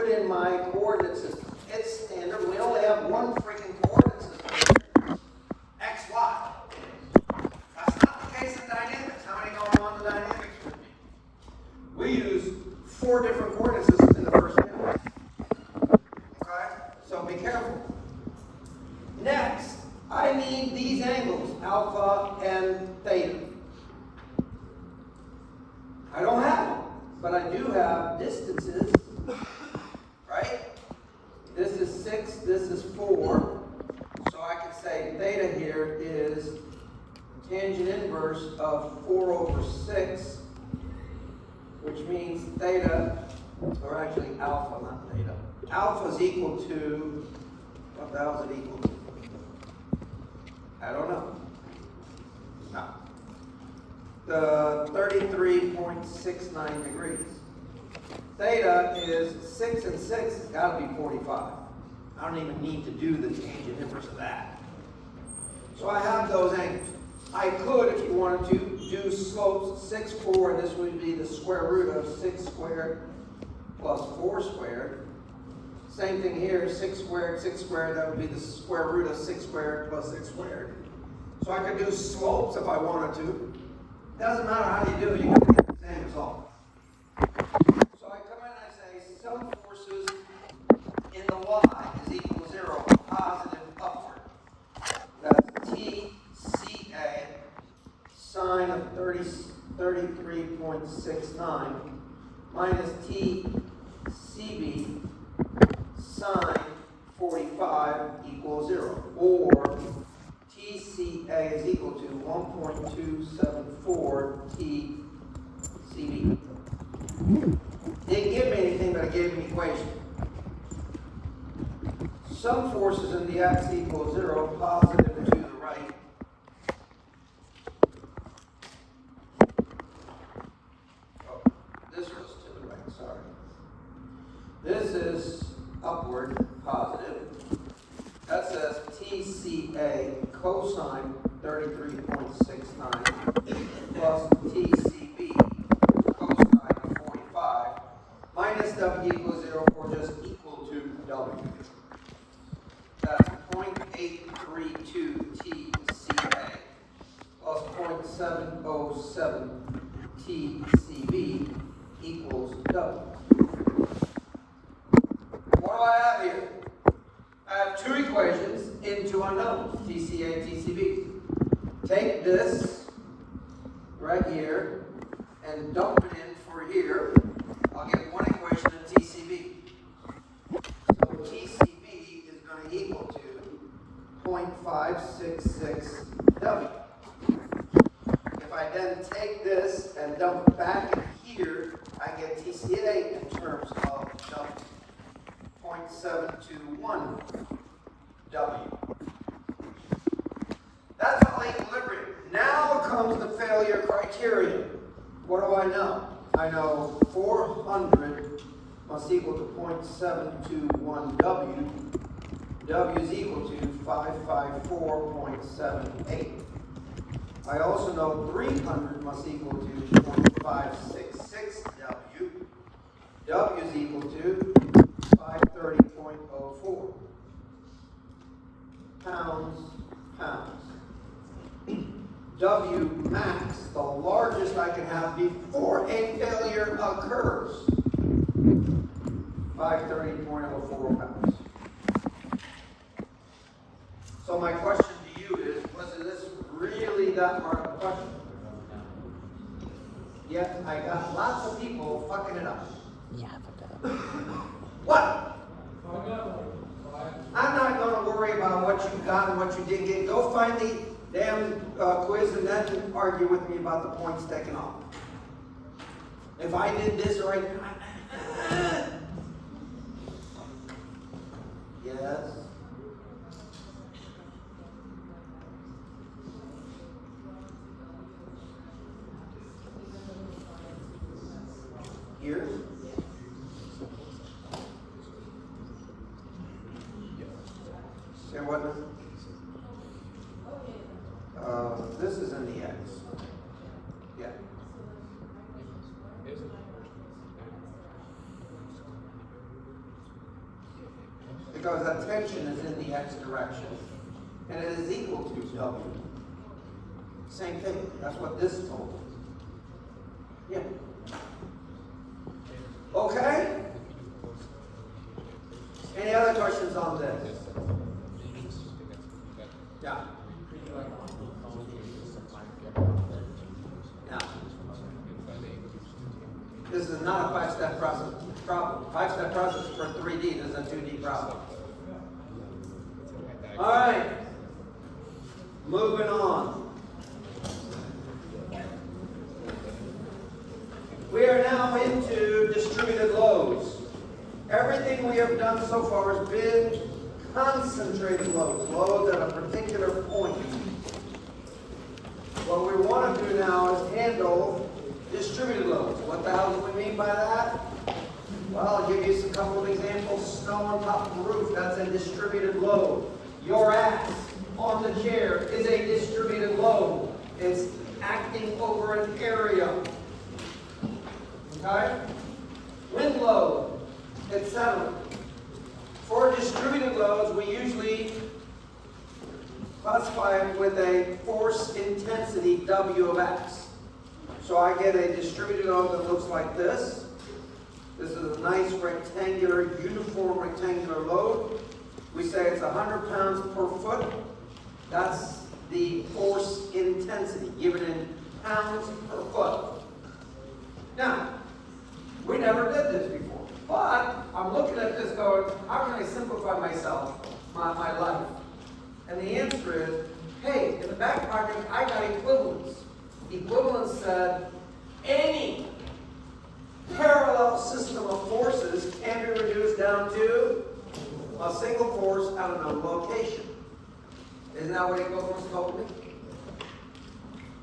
put in my coordinate system. It's standard. We only have one freaking coordinate system. X, Y. That's not the case in dynamics. How many going on the dynamics with me? We use 4 different coordinate systems in the first unit. Okay? So be careful. Next, I need these angles, alpha and theta. I don't have them, but I do have distances, right? This is 6, this is 4. So I can say theta here is tangent inverse of 4 over 6, which means theta, or actually alpha, not theta. Alpha is equal to, what the hell is it equal to? I don't know. No. The 33.69 degrees. Theta is 6 and 6, it's got to be 45. I don't even need to do the tangent inverse of that. So I have those angles. I could, if you wanted to, do slopes 6, 4, and this would be the square root of 6 squared plus 4 squared. Same thing here, 6 squared, that would be the square root of 6 squared plus 6 squared. So I could do slopes if I wanted to. Doesn't matter how you do it, you're going to get the same result. So I come in and I say some forces in the y is equal to 0, positive upward. That's TCA sine of 33.69 minus TCB sine 45 equals 0, or TCA is equal to 1.274 TCB. Didn't give me anything, but it gave me an equation. Some forces in the x equals 0, positive to the right. Oh, this was to the right, sorry. This is upward, positive. That says TCA cosine 33.69 plus TCB cosine of 45 minus W equals 0, or just equal to W. That's 0.832 TCA plus 0.707 TCB equals W. What do I have here? I have 2 equations into unknowns, TCA and TCB. Take this right here and dump it in for here. I'll get 1 equation of TCB. So TCB is going to equal to 0.566 W. If I then take this and dump it back in here, I get TCA in terms of W. 0.721 W. That's all equilibrium. Now comes the failure criterion. What do I know? I know 400 must equal to 0.721 W. W is equal to 554.78. I also know 300 must equal to 0.566 W. W is equal to 530.04. Pounds. W max, the largest I can have before a failure occurs. 530.04 pounds. So my question to you is, was this really that hard of a question? Yet I got lots of people fucking it up. Yeah, What? I'm not going to worry about what you got and what you didn't get. Go find the damn quiz and then argue with me about the points taken off. If I did this right, yes. Here. Say what? This is in the X. Yeah. because that tension is in the x direction, and it is equal to W. Same thing, that's what this told us. Yeah. Okay? Any other questions on this? Yeah. Yeah. This is not a five-step process problem. Five-step process for 3D, this is a 2D problem. All right. Moving on. We are now into distributed loads. Everything we have done so far has been concentrated loads, loads at a particular point. What we want to do now is handle distributed loads. What the hell do we mean by that? Well, I'll give you a couple of examples. Snow on top of the roof, that's a distributed load. Your ass on the chair is a distributed load. It's acting over an area. Okay? Wind load, etc. For distributed loads, we usually classify it with a force intensity W of x. So I get a distributed load that looks like this. This is a nice rectangular, uniform rectangular load. We say it's 100 pounds per foot. That's the force intensity, given in pounds per foot. Now, we never did this before, but I'm looking at this going, how can I simplify myself, my life? And the answer is, hey, in the back pocket, I got equivalence. Equivalence said, any parallel system of forces can be reduced down to a single force at a known location. Isn't that what equivalence told me?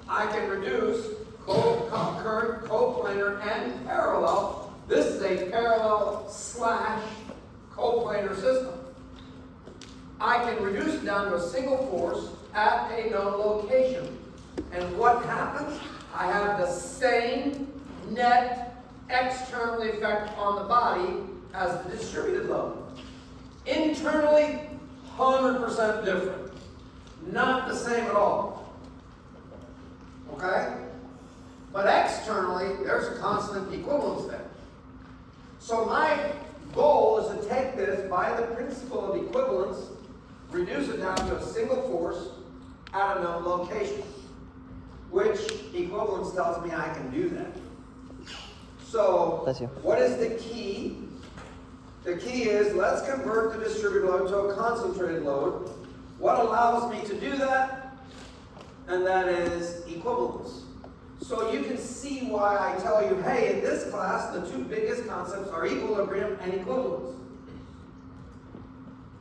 I can reduce concurrent, coplanar, and parallel. This is a parallel / coplanar system. I can reduce it down to a single force at a known location. And what happens? I have the same net external effect on the body as the distributed load. Internally, 100% different. Not the same at all. Okay? But externally, there's a constant equivalence there. So my goal is to take this by the principle of equivalence, reduce it down to a single force at a known location, which equivalence tells me I can do that. So, what is the key? The key is, let's convert the distributed load to a concentrated load. What allows me to do that? And that is equivalence. So you can see why I tell you, hey, in this class, the two biggest concepts are equilibrium and equivalence.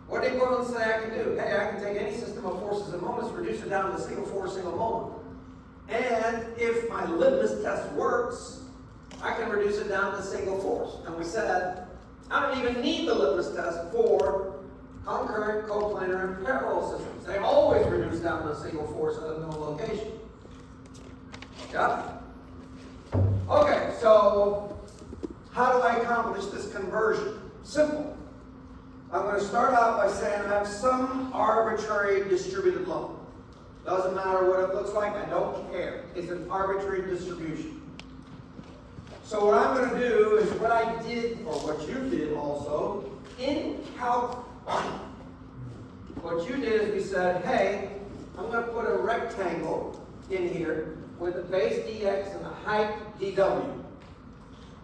What equivalence say I can do? Hey, I can take any system of forces and moments, reduce it down to a single force, single moment. And if my litmus test works, I can reduce it down to a single force. And we said, I don't even need the litmus test for concurrent, coplanar, and parallel systems. They always reduce down to a single force at a known location. Yeah? Okay, so how do I accomplish this conversion? Simple. I'm going to start out by saying I have some arbitrary distributed load. Doesn't matter what it looks like, I don't care. It's an arbitrary distribution. So what I'm going to do is what I did, or what you did also, in Calc 1. What you did is we said, hey, I'm going to put a rectangle in here with the base dx and the height dw.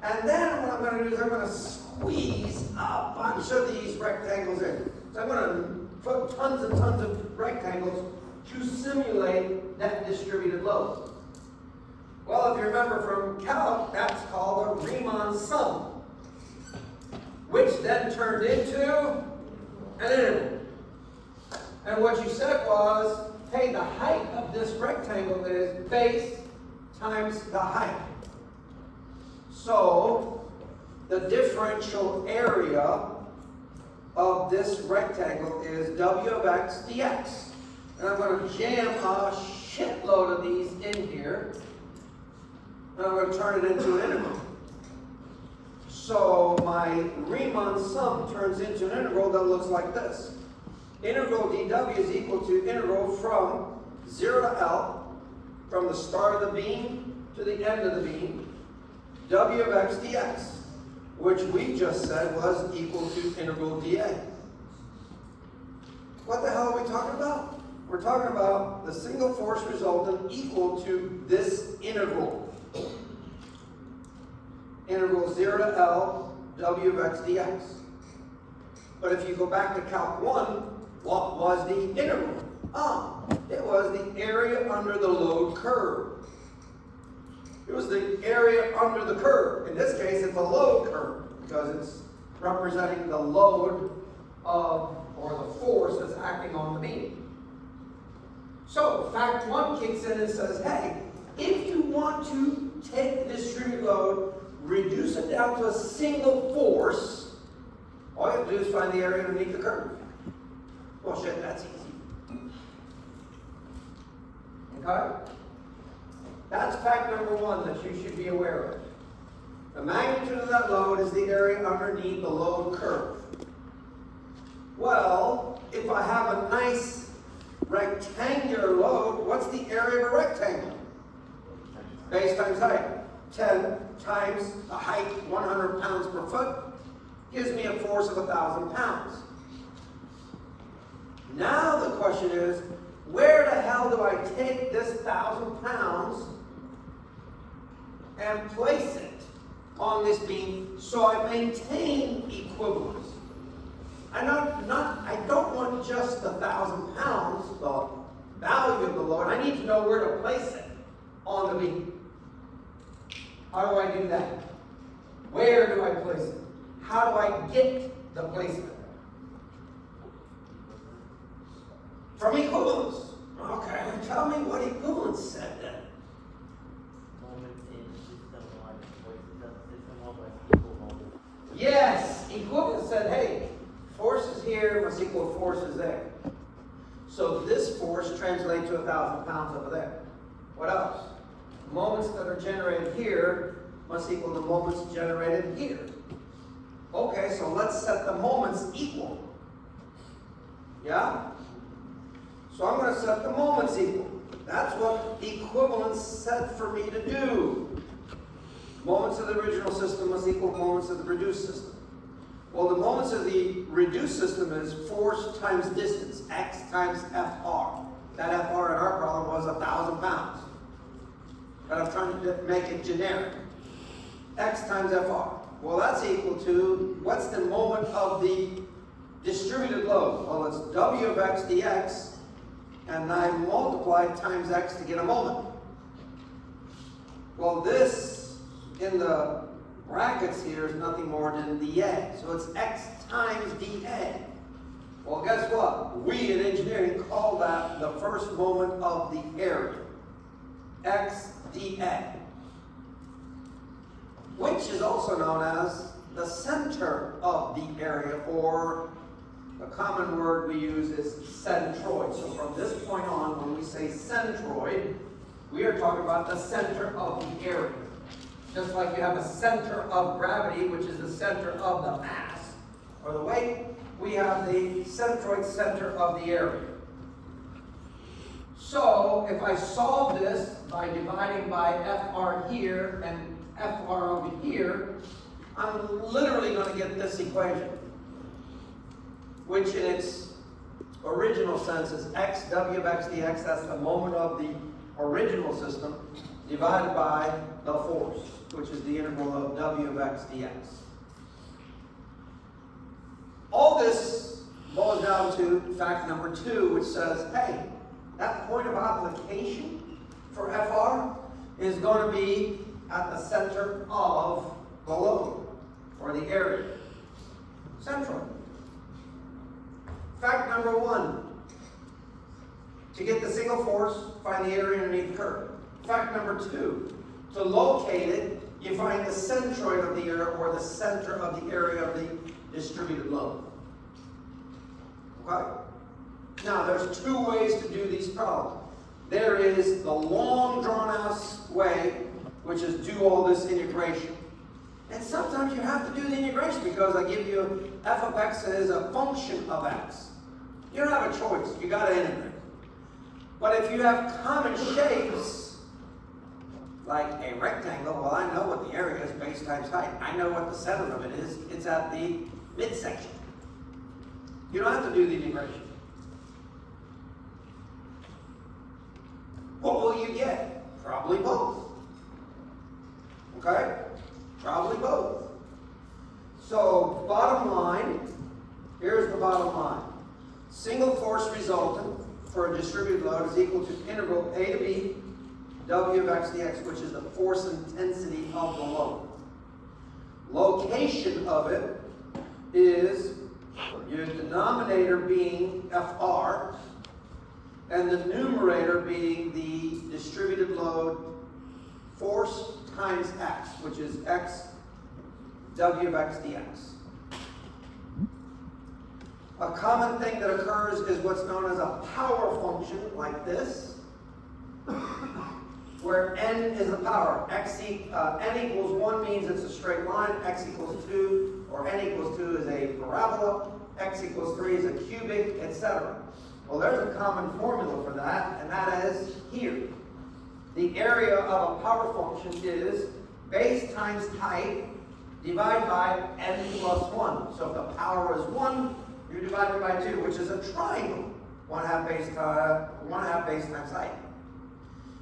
And then what I'm going to do is I'm going to squeeze a bunch of these rectangles in. So I'm going to put tons and tons of rectangles to simulate that distributed load. Well, if you remember from calc, that's called a Riemann sum, which then turned into an integral. And what you said was, hey, the height of this rectangle is base times the height. So, the differential area of this rectangle is w of x dx. And I'm going to jam a shitload of these in here. And I'm going to turn it into an integral. So my Riemann sum turns into an integral that looks like this. Integral dw is equal to integral from 0 to L, from the start of the beam to the end of the beam, w of x dx, which we just said was equal to integral dA. What the hell are we talking about? We're talking about the single force resultant equal to this integral. Integral 0 to L, w of x dx. But if you go back to Calc 1, what was the integral? It was the area under the load curve. It was the area under the curve. In this case, it's a load curve because it's representing the load of, or the force that's acting on the beam. So, fact 1 kicks in and says, hey, if you want to take the distributed load, reduce it down to a single force, all you have to do is find the area underneath the curve. Well, shit, that's easy. Okay? That's fact number 1 that you should be aware of. The magnitude of that load is the area underneath the load curve. Well, if I have a nice rectangular load, what's the area of a rectangle? Base times height. 10 times the height, 100 pounds per foot, gives me a force of 1,000 pounds. Now the question is, where the hell do I take this 1,000 pounds and place it on this beam so I maintain equivalence? I don't want just the 1,000 pounds, the value of the load. I need to know where to place it on the beam. How do I do that? Where do I place it? How do I get the placement? From equivalence. Okay, tell me what equivalence said then. Yes, equivalence said, hey, forces here must equal forces there. So this force translates to 1,000 pounds over there. What else? Moments that are generated here must equal the moments generated here. Okay, so let's set the moments equal. Yeah? So I'm going to set the moments equal. That's what equivalence said for me to do. Moments of the original system must equal moments of the reduced system. Well, the moments of the reduced system is force times distance, x times Fr. That Fr in our problem was 1,000 pounds. But I'm trying to make it generic. X times Fr. Well, that's equal to, what's the moment of the distributed load? Well, it's W of x dx, and I multiply times x to get a moment. Well, this in the brackets here is nothing more than dA. So it's x times dA. Well, guess what? We in engineering call that the first moment of the area. X dA. Which is also known as the center of the area, or the common word we use is centroid. So from this point on, when we say centroid, we are talking about the center of the area. Just like you have a center of gravity, which is the center of the mass, or the weight, we have the centroid center of the area. So if I solve this by dividing by Fr here and Fr over here, I'm literally going to get this equation, which in its original sense is x w of x dx. That's the moment of the original system divided by the force, which is the integral of w of x dx. All this boils down to fact number 2, which says, hey, that point of application for Fr is going to be at the center of the load, or the area. Central. Fact number 1. To get the single force, find the area underneath the curve. Fact number 2. To locate it, you find the centroid of the area, or the center of the area of the distributed load. Okay? Now, there's 2 ways to do these problems. There is the long drawn-out way, which is do all this integration. And sometimes you have to do the integration because I give you f of x as a function of x. You don't have a choice. You got to integrate. But if you have common shapes, like a rectangle, well, I know what the area is, base times height. I know what the center of it is. It's at the midsection. You don't have to do the integration. What will you get? Probably both. Okay? Probably both. So, bottom line, here's the bottom line. Single force resultant for a distributed load is equal to integral A to B W of x dx, which is the force intensity of the load. Location of it is your denominator being Fr, and the numerator being the distributed load force times x, which is x W of x dx. A common thing that occurs is what's known as a power function, like this, where n is the power. N equals 1 means it's a straight line, x equals 2, or n equals 2 is a parabola, x equals 3 is a cubic, etc. Well, there's a common formula for that, and that is here. The area of a power function is base times height divided by n plus 1. So if the power is 1, you divide it by 2, which is a triangle. 1/2 base times height.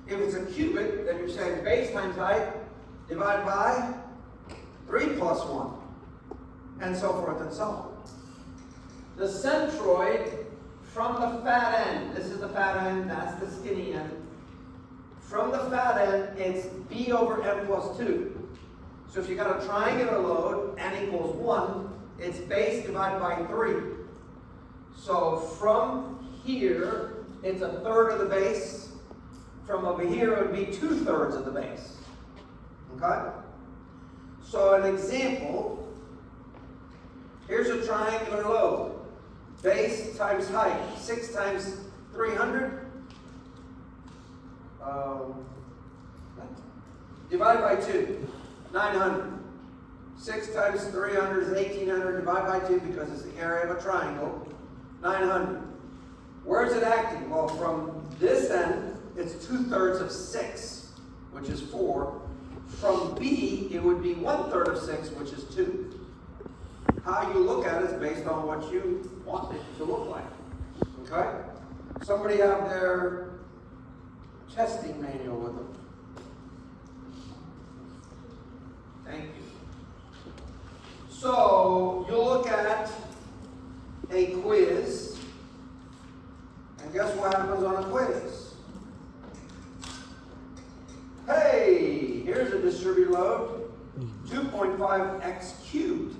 If it's a cubic, then you're saying base times height divided by 3 plus 1. And so forth and so on. The centroid from the fat end, this is the fat end, that's the skinny end. From the fat end, it's B over m plus 2. So if you got a triangular load, n equals 1, it's base divided by 3. So from here, it's 1/3 of the base. From over here, it would be 2/3 of the base. Okay? So an example, here's a triangular load. Base times height, 6 times 300. Divided by 2, 900. 6 times 300 is 1800. Divided by 2 because it's the area of a triangle. 900. Where is it acting? Well, from this end, it's 2/3 of 6, which is 4. From B, it would be 1/3 of 6, which is 2. How you look at it is based on what you want it to look like. Okay? Somebody have their testing manual with them. Thank you. So, you look at a quiz, and guess what happens on a quiz? Hey, here's a distributed load, 2.5x cubed.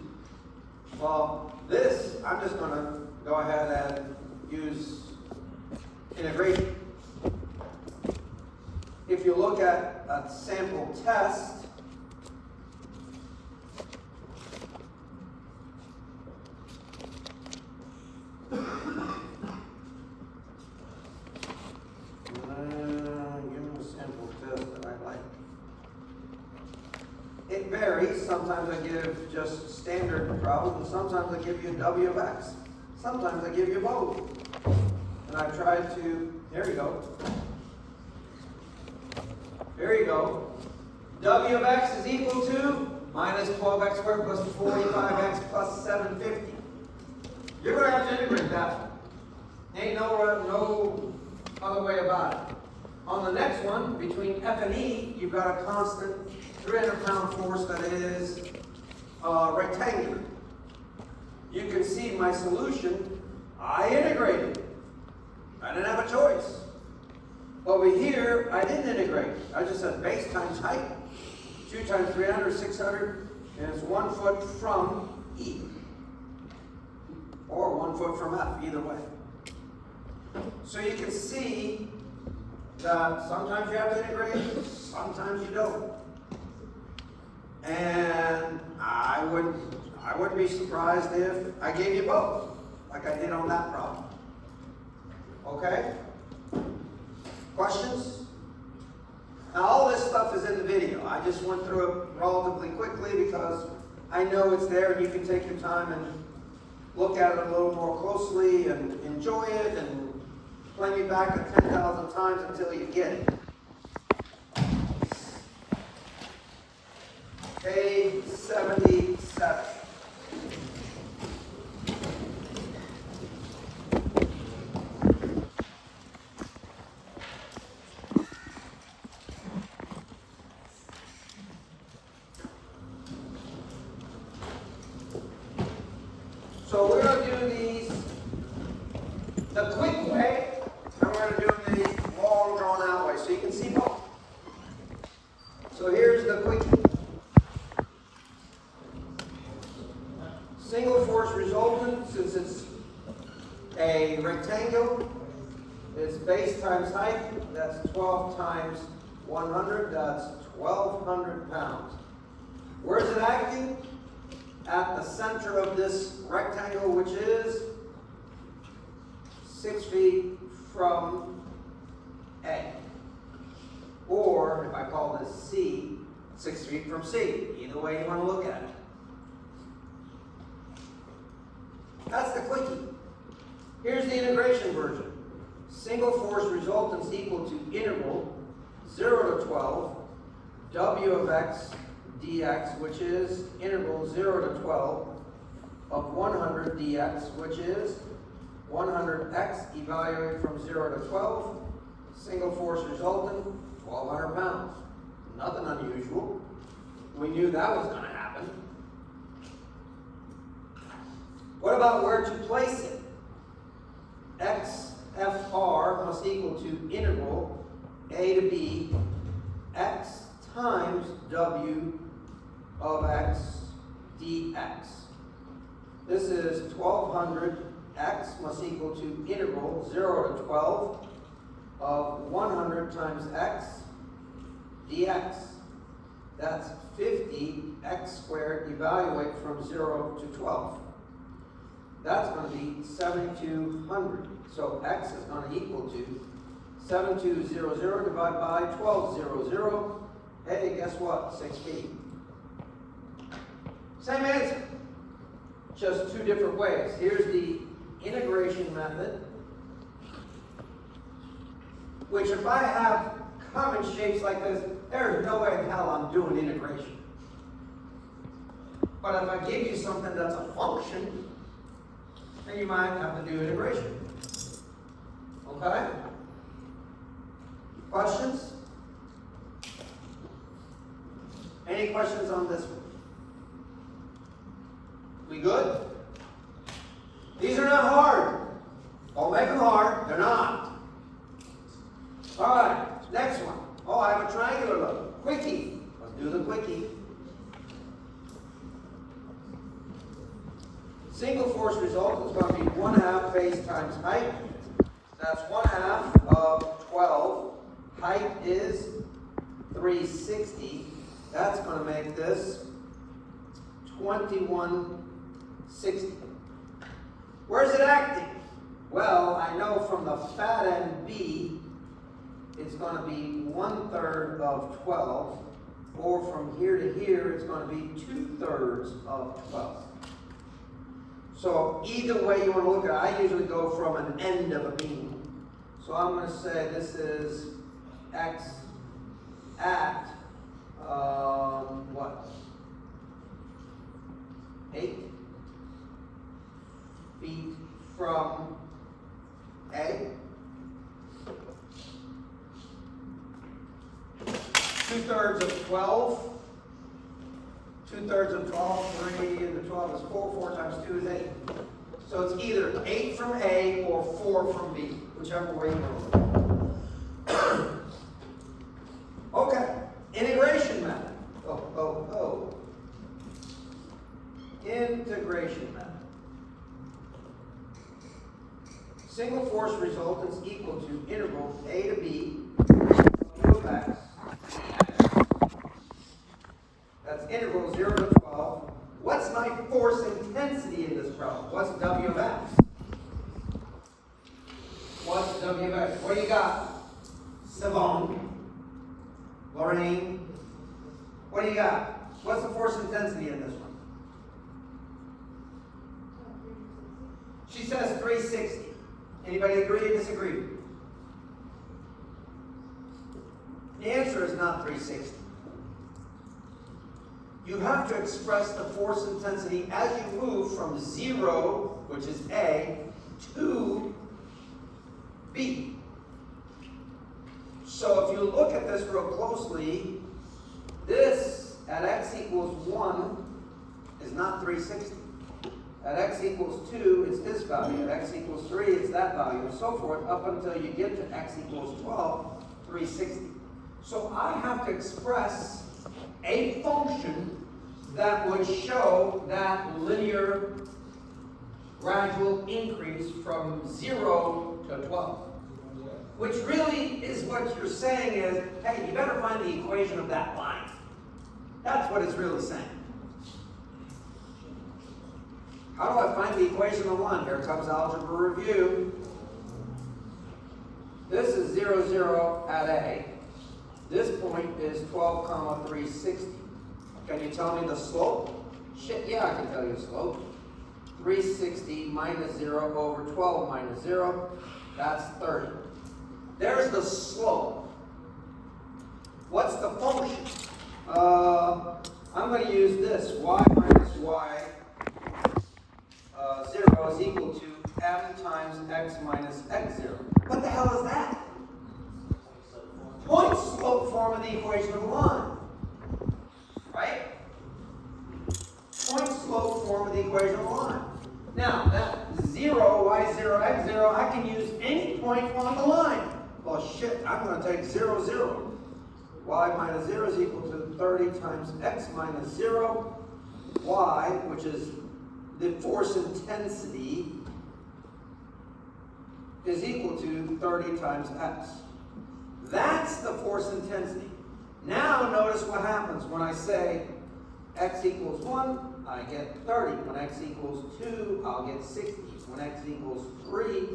Well, this, I'm just going to go ahead and use integration. If you look at a sample test, it varies. Sometimes I give just standard problems, and sometimes I give you W of x. Sometimes I give you both. And I try to, there you go. There you go. W of x is equal to minus 12x squared plus 45x plus 750. You're going to have to integrate that one. Ain't no other way about it. On the next one, between F and E, you've got a constant 300-pound force that is rectangular. You can see my solution, I integrated. I didn't have a choice. Over here, I didn't integrate. I just said base times height, 2 times 300, 600, and it's 1 foot from E. Or 1 foot from F, either way. So you can see that sometimes you have to integrate, sometimes you don't. And I wouldn't be surprised if I gave you both, like I did on that problem. Okay? Questions? Now, all this stuff is in the video. I just went through it relatively quickly because I know it's there and you can take your time and look at it a little more closely and enjoy it and play me back 10,000 times until you get it. Page 77. So we're going to do these the quick way, and we're going to do them the long drawn out way, so you can see both. So here's the quickie. Single force resultant, since it's a rectangle, it's base times height, that's 12 times 100, that's 1,200 pounds. Where's it acting? At the center of this rectangle, which is 6 feet from A. Or, if I call this C, 6 feet from C. Either way you want to look at it. That's the quickie. Here's the integration version. Single force resultants equal to integral 0 to 12 W of x dx, which is integral 0 to 12 of 100 dx, which is 100x evaluated from 0 to 12. Single force resultant, 1,200 pounds. Nothing unusual. We knew that was going to happen. What about where to place it? XFR must equal to integral A to B x times W of x dx. This is 1,200 x must equal to integral 0 to 12 of 100 times x dx. That's 50 x squared evaluate from 0 to 12. That's going to be 7,200. So x is going to equal to 7,200 divided by 1,200. Hey, guess what? 6 feet. Same answer, just two different ways. Here's the integration method, which if I have common shapes like this, there's no way in hell I'm doing integration. But if I give you something that's a function, then you might have to do integration. Okay? Questions? Any questions on this one? We good? These are not hard. Don't make them hard. They're not. All right, next one. Oh, I have a triangular look. Quickie. Let's do the quickie. Single force result is going to be 1/2 base times height. That's 1/2 of 12. Height is 360. That's going to make this 2160. Where's it acting? Well, I know from the fat end B, it's going to be 1/3 of 12. Or from here to here, it's going to be 2/3 of 12. So either way you want to look at it, I usually go from an end of a beam. So I'm going to say this is x at, what? 8 feet from A. 2/3 of 12. 2/3 of 12, 3 and the 12 is 4. 4 times 2 is 8. So it's either 8 from A or 4 from B, whichever way you go. Okay, integration method. Integration method. Single force resultants equal to integral A to B of x. That's integral 0 to 12. What's my force intensity in this problem? What's W of x? What's W of x? What do you got? Savon. Lorraine, what do you got? What's the force intensity in this one? She says 360. Anybody agree or disagree? The answer is not 360. You have to express the force intensity as you move from 0, which is A, to B. So if you look at this real closely, this at x equals 1 is not 360. At x equals 2, it's this value. At x equals 3, it's that value, and so forth, up until you get to x equals 12, 360. So I have to express a function that would show that linear gradual increase from 0 to 12. Which really is what you're saying is, hey, you better find the equation of that line. That's what it's really saying. How do I find the equation of 1? Here comes algebra review. This is 0, 0 at A. This point is 12, 360. Can you tell me the slope? Shit, yeah, I can tell you the slope. 360 minus 0 over 12 minus 0, that's 30. There's the slope. What's the function? I'm going to use this. Y minus y 0 is equal to m times x minus x0. What the hell is that? Point slope form of the equation of the line. Right? Point slope form of the equation of the line. Now, that 0, y0, x0, I can use any point on the line. Well, shit, I'm going to take 0, 0. Y minus 0 is equal to 30 times x minus 0. Y, which is the force intensity, is equal to 30 times x. That's the force intensity. Now notice what happens when I say x equals 1, I get 30. When x equals 2, I'll get 60. When x equals 3,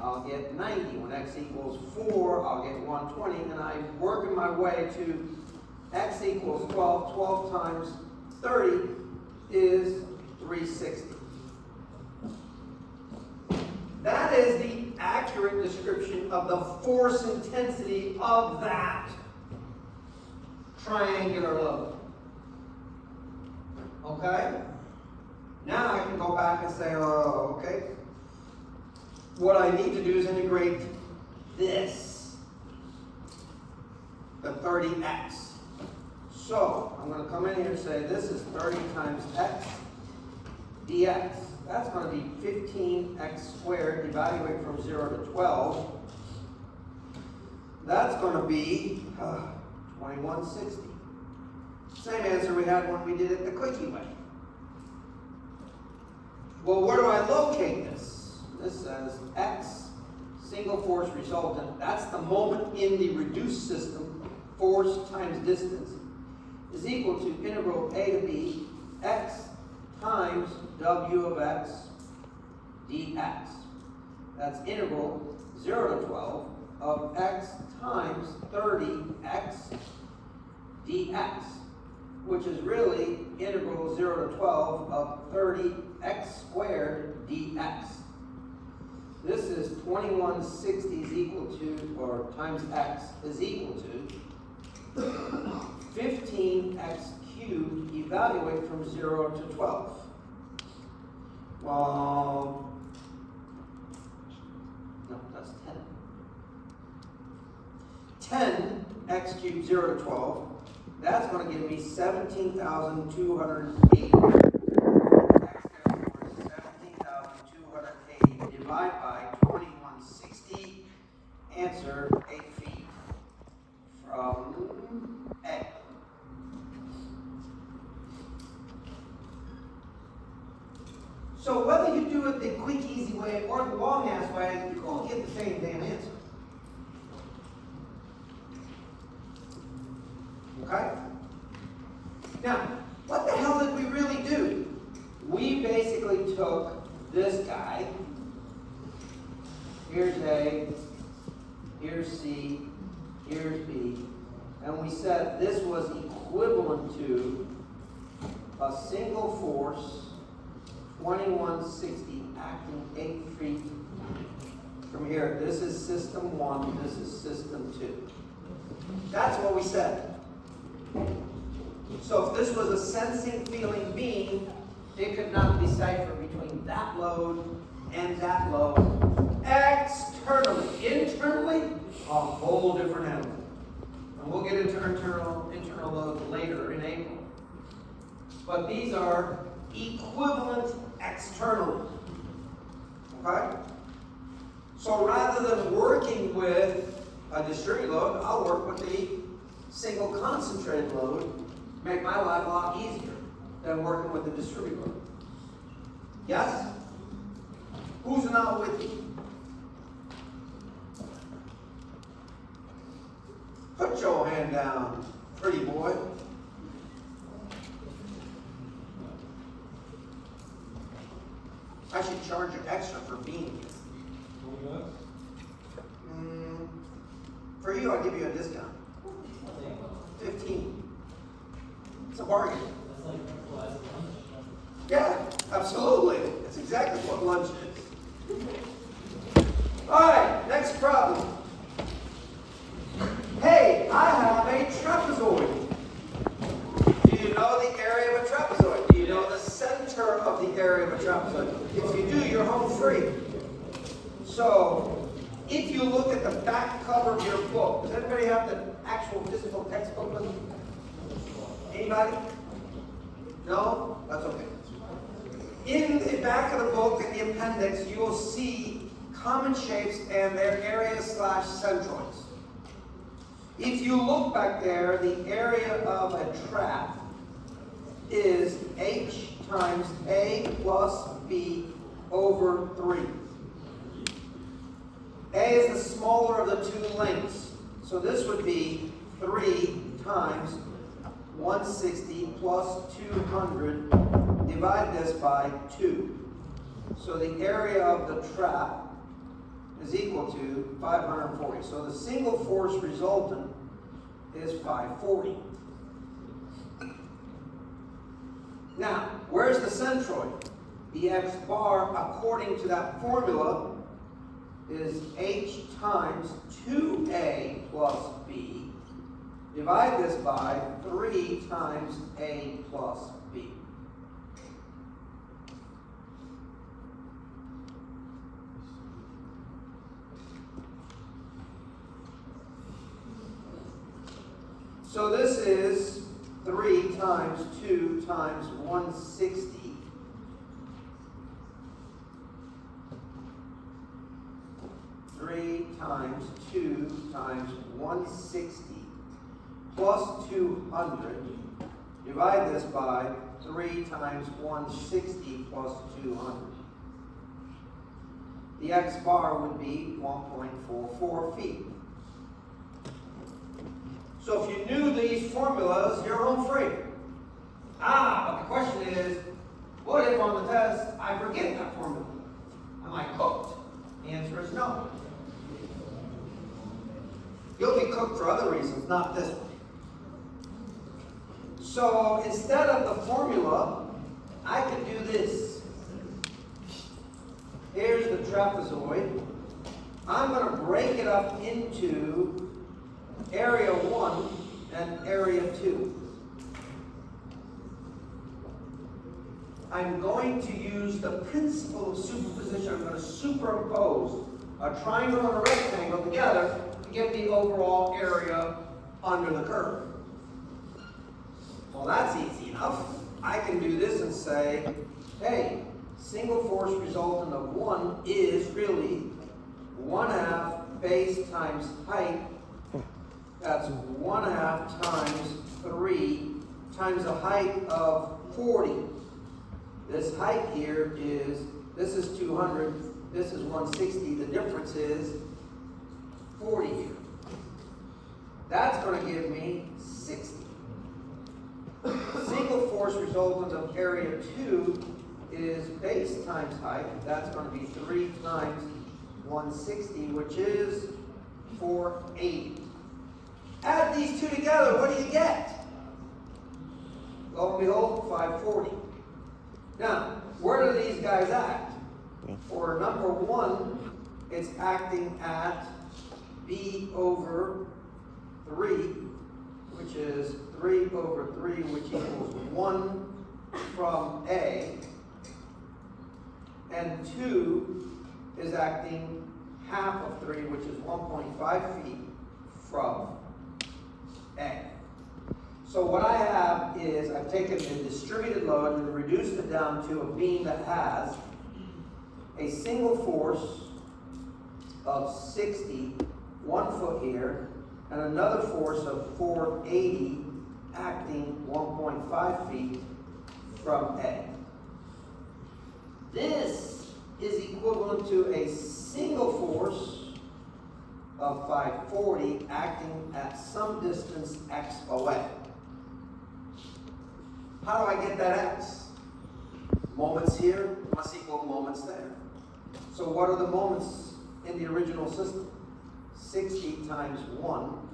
I'll get 90. When x equals 4, I'll get 120. And I'm working my way to x equals 12. 12 times 30 is 360. That is the accurate description of the force intensity of that triangular load. Okay? Now I can go back and say, oh, okay. What I need to do is integrate this, the 30x. So I'm going to come in here and say this is 30 times x dx. That's going to be 15x squared. Evaluate from 0 to 12. That's going to be 2160. Same answer we had when we did it the quickie way. Well, where do I locate this? This says x, single force resultant. That's the moment in the reduced system, force times distance, is equal to integral a to b, x times w of x dx. That's integral 0 to 12 of x times 30x dx, which is really integral 0 to 12 of 30x squared dx. This is 2160 is equal to, or times x is equal to 15x cubed. Evaluate from 0 to 12. Well, no, that's 10. 10x cubed 0 to 12. That's going to give me 17,280. X therefore is 17,280. Divide by 2160. Answer 8 feet from A. So whether you do it the quick, easy way or the long-ass way, you're going to get the same damn answer. Okay? Now, what the hell did we really do? We basically took this guy. Here's A, here's C, here's B, and we said this was equivalent to a single force, 2160, acting 8 feet from here. This is system 1, this is system 2. That's what we said. So if this was a sensing, feeling being, it could not decipher between that load and that load externally. Internally, a whole different animal. And we'll get into internal loads later in April. But these are equivalent externally. Okay? So rather than working with a distributed load, I'll work with the single concentrated load, make my life a lot easier than working with the distributed load. Yes? Who's not with me? Put your hand down, pretty boy. I should charge you extra for being here. For you, I'll give you a discount. 15. It's a bargain. Yeah, absolutely. That's exactly what lunch is. All right, next problem. Hey, I have a trapezoid. Do you know the area of a trapezoid? Do you know the center of the area of a trapezoid? If you do, you're home free. So, if you look at the back cover of your book, does anybody have the actual physical textbook with them? Anybody? No? That's okay. In the back of the book, in the appendix, you will see common shapes and their areas/centroids. If you look back there, the area of a trap is H times A plus B over 3. A is the smaller of the two lengths. So this would be 3 times 160 plus 200. Divide this by 2. So the area of the trap is equal to 540. So the single force resultant is 540. Now, where's the centroid? The X bar, according to that formula, is H times 2A plus B. Divide this by 3 times A plus B. So this is 3 times 2 times 160. Times 2 times 160 plus 200. Divide this by 3 times 160 plus 200. The X bar would be 1.44 feet. So if you knew these formulas, you're home free. But the question is, what if on the test I forget that formula? Am I cooked? The answer is no. You'll be cooked for other reasons, not this one. So instead of the formula, I could do this. Here's the trapezoid. I'm going to break it up into area 1 and area 2. I'm going to use the principle of superposition. I'm going to superimpose a triangle and a rectangle together to get the overall area under the curve. Well, that's easy enough. I can do this and say, hey, single force resultant of 1 is really 1/2 base times height. That's 1/2 times 3 times a height of 40. This height here is, this is 200, this is 160. The difference is 40 here. That's going to give me 60. Single force resultant of area 2 is base times height. That's going to be 3 times 160, which is 480. Add these two together, what do you get? Lo and behold, 540. Now, where do these guys act? For number one, it's acting at B over 3, which is 3 over 3, which equals 1 from A. And 2 is acting half of 3, which is 1.5 feet from A. So what I have is I've taken the distributed load and reduced it down to a beam that has a single force of 60, 1 foot here, and another force of 480 acting 1.5 feet from A. This is equivalent to a single force of 540 acting at some distance x away. How do I get that x? Moments here must equal moments there. So what are the moments in the original system? 60 times 1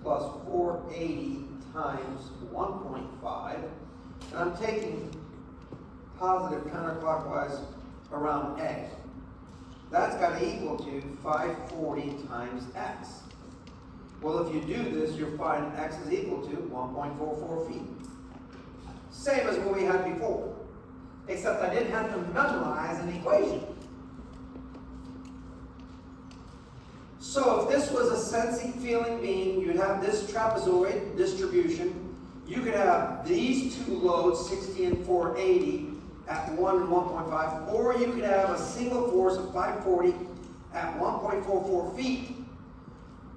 plus 480 times 1.5. And I'm taking positive counterclockwise around A. That's got to equal to 540 times x. Well, if you do this, you'll find x is equal to 1.44 feet. Same as what we had before, except I didn't have to memorize an equation. So if this was a sensing feeling beam, you'd have this trapezoid distribution. You could have these two loads, 60 and 480, at 1 and 1.5, or you could have a single force of 540 at 1.44 feet.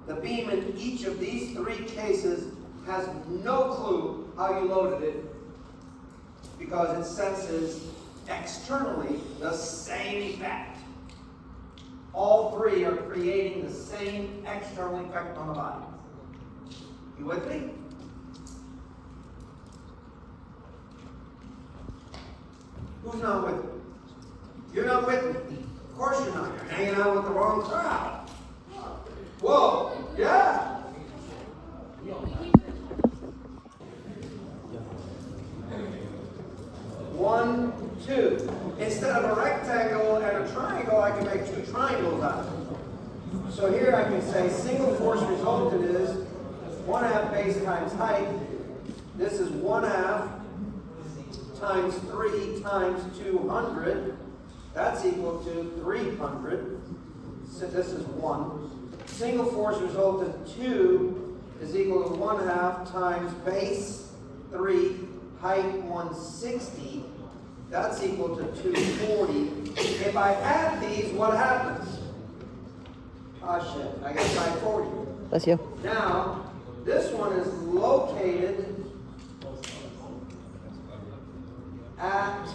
The beam in each of these three cases has no clue how you loaded it, because it senses externally the same effect. All three are creating the same external effect on the body. You with me? Who's not with me? You're not with me. Of course you're not. You're hanging out with the wrong crowd. Whoa, yeah. One, two. Instead of a rectangle and a triangle, I can make two triangles out of it. So here I can say single force resultant is 1/2 base times height. This is 1/2 times 3 times 200. That's equal to 300. So this is 1. Single force resultant 2 is equal to 1/2 times base 3, height 160. That's equal to 240. If I add these, what happens? Oh shit, I got 540. Bless you. Now, this one is located at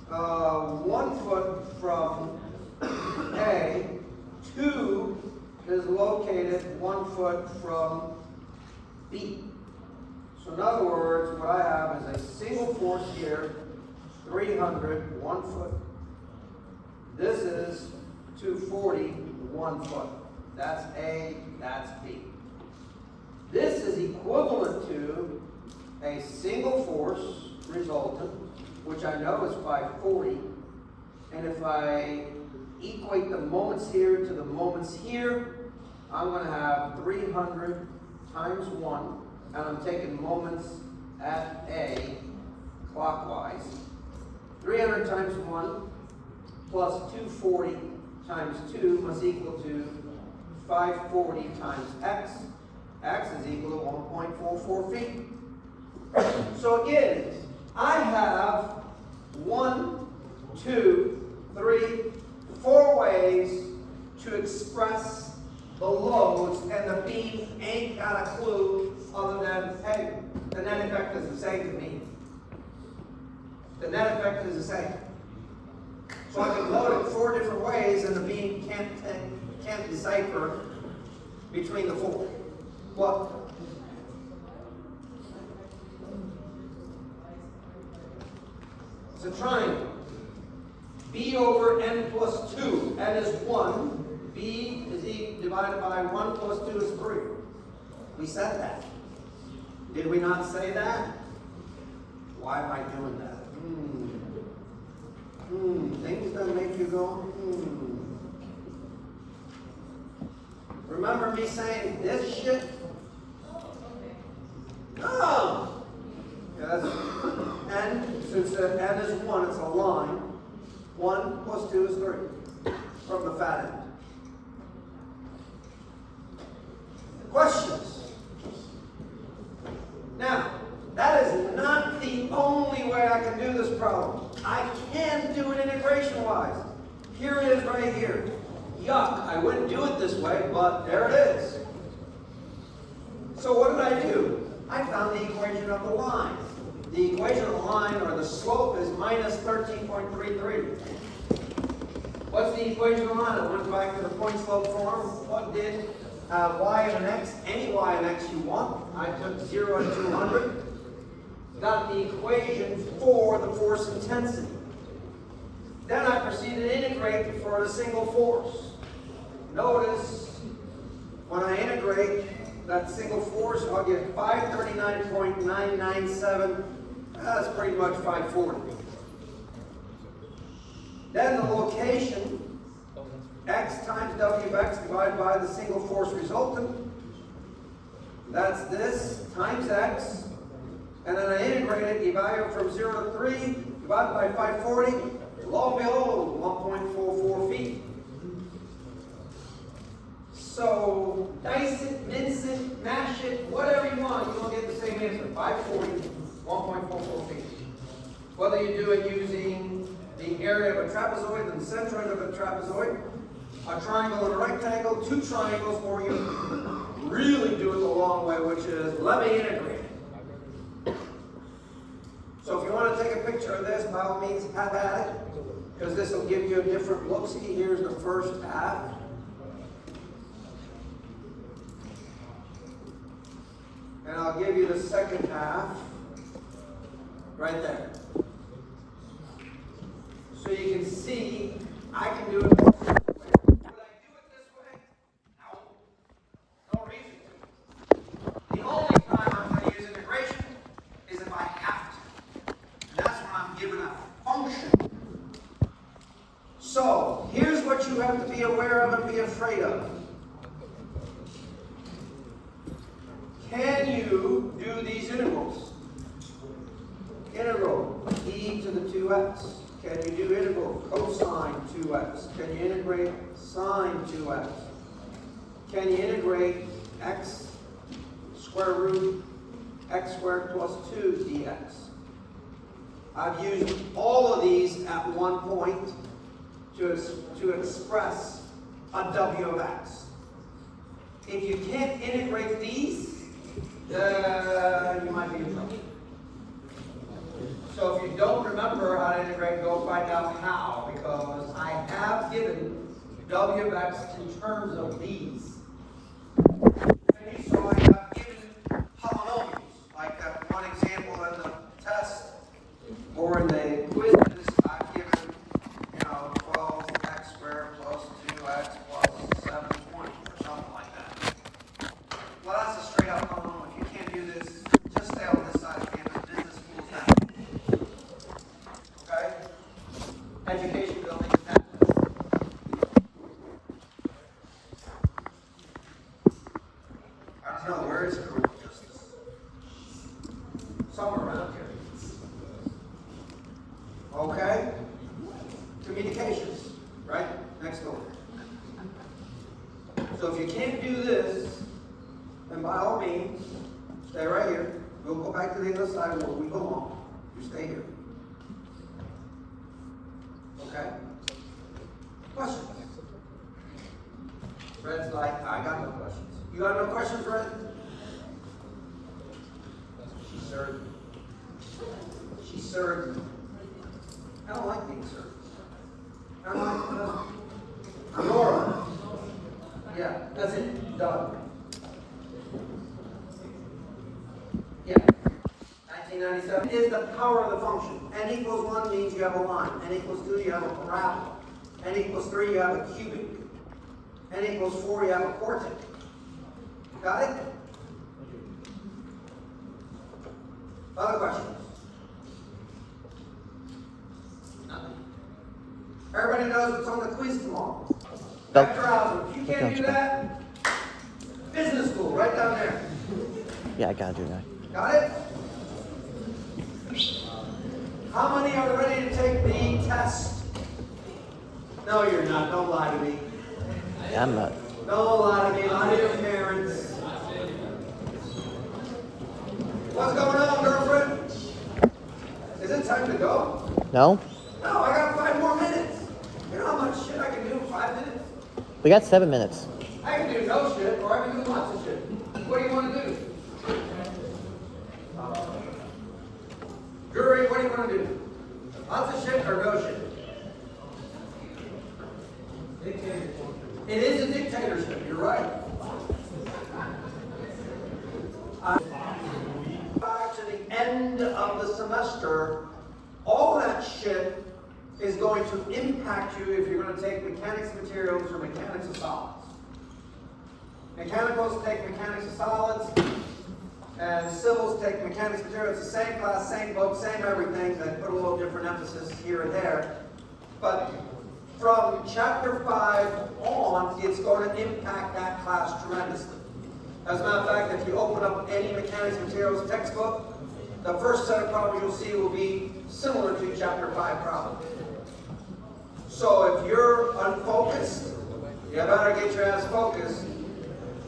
1 foot from A. 2 is located 1 foot from B. So in other words, what I have is a single force here, 300, 1 foot. This is 240, 1 foot. That's A, that's B. This is equivalent to a single force resultant, which I know is 540. And if I equate the moments here to the moments here, I'm going to have 300 times 1, and I'm taking moments at A clockwise. 300 times 1 plus 240 times 2 must equal to 540 times x. X is equal to 1.44 feet. So again, I have 1, 2, 3, 4 ways to express the loads, and the beam ain't got a clue other than, hey, the net effect is the same to me. The net effect is the same. So I can load it 4 different ways, and the beam can't decipher between the 4. What? It's a triangle. B over n plus 2. N is 1. B is divided by 1 plus 2 is 3. We said that. Did we not say that? Why am I doing that? Things that make you go, Remember me saying this shit? No! Yes. And since the n is 1, it's a line. 1 plus 2 is 3 from the fat end. Questions? Now, that is not the only way I can do this problem. I can do it integration-wise. Here it is right here. Yuck, I wouldn't do it this way, but there it is. So what did I do? I found the equation of the line. The equation of the line, or the slope, is minus 13.33. What's the equation of the line? I went back to the point slope form. What did y of an x, any y of x you want? I took 0 and 200. Got the equation for the force intensity. Then I proceeded to integrate for the single force. Notice, when I integrate that single force, I'll get 539.997. That's pretty much 540. Then the location, x times w of x divided by the single force resultant. That's this times x. And then I integrate it, evaluate from 0 to 3, divided by 540. Lo and behold, 1.44 feet. So, dice it, mince it, mash it, whatever you want, you'll get the same answer. 540, 1.44 feet. Whether you do it using the area of a trapezoid and the centroid of a trapezoid, a triangle and a rectangle, 2 triangles, or you really do it the long way, which is, let me integrate it. So if you want to take a picture of this, by all means, have at it, because this will give you a different look. See, here's the first half. And I'll give you the second half right there. So you can see I can do it more simply. Would I do it this way? No. No reason to. The only time I'm going to use integration is if I have to. And that's when I'm given a function. So here's what you have to be aware of and be afraid of. Can you do these integrals? Integral e to the 2x. Can you do integral cosine 2x? Can you integrate sine 2x? Can you integrate x square root x squared plus 2 dx? I've used all of these at one point to express a w of x. If you can't integrate these, you might be in trouble. So if you don't remember how to integrate, go find out how, because I have given w of x in terms of these. Okay, so I have given polynomials, like that one example in the test, or in the quizzes, I've given, 12x squared plus 2x plus 720, or something like that. Well, that's a straight up polynomial. If you can't do this, just stay on this side of the campus. Business school's now. Okay? Education building is happening. I don't know, where is criminal justice? Somewhere around here. Okay? Communications, right? Next door. So if you can't do this, then by all means, stay right here. We'll go back to the other side where we belong. You stay here. Okay? Questions? Fred's like, I got no questions. You got no questions, Fred? She's certain. She's certain. I don't like being certain. I don't like Nora. Yeah, that's it. Done. Yeah. 1997 is the power of the function. N equals 1 means you have a line. N equals 2, you have a parabola. N equals 3, you have a cubic. N equals 4, you have a quartic. Got it? Other questions? Nothing. Everybody knows what's on the quiz tomorrow. Vector algebra. If you can't do that, business school, right down there. Yeah, I gotta do that. Got it? How many are ready to take the test? No, you're not. Don't lie to me. Yeah, I'm not. Don't lie to me. Lie to your parents. What's going on, girlfriend? Is it time to go? No? No, I got 5 more minutes. You know how much shit I can do in 5 minutes? We got 7 minutes. I can do no shit, or I can do lots of shit. What do you want to do? Guri, what do you want to do? Lots of shit or no shit? It is a dictatorship, you're right. Back to the end of the semester, all that shit is going to impact you if you're going to take mechanics of materials or mechanics of solids. Mechanicals take mechanics of solids, and civils take mechanics of materials. It's the same class, same book, same everything. They put a little different emphasis here and there. But from chapter 5 on, it's going to impact that class tremendously. As a matter of fact, if you open up any mechanics of materials textbook, the first set of problems you'll see will be similar to chapter 5 problems. So if you're unfocused, you better get your ass focused.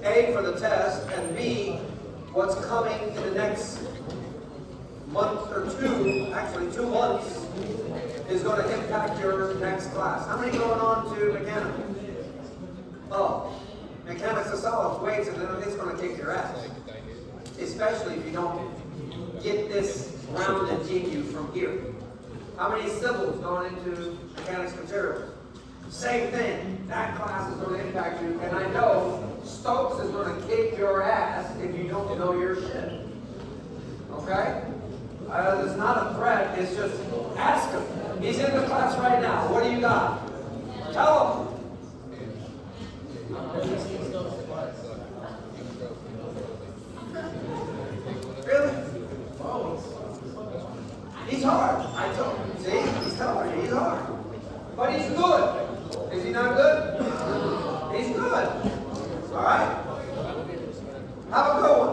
A, for the test, and B, what's coming in the next month or 2, actually 2 months, is going to impact your next class. How many going on to mechanical? Oh, mechanics of solids, weights, and then it's going to kick your ass. Especially if you don't get this rounded in you from here. How many civils going into mechanics of materials? Same thing. That class is going to impact you, and I know Stokes is going to kick your ass if you don't know your shit. Okay? It's not a threat, it's just ask him. He's in the class right now. What do you got? Tell him. Really? He's hard. I told him. See? He's telling you he's hard. But he's good. Is he not good? He's good. All right? Have a good one.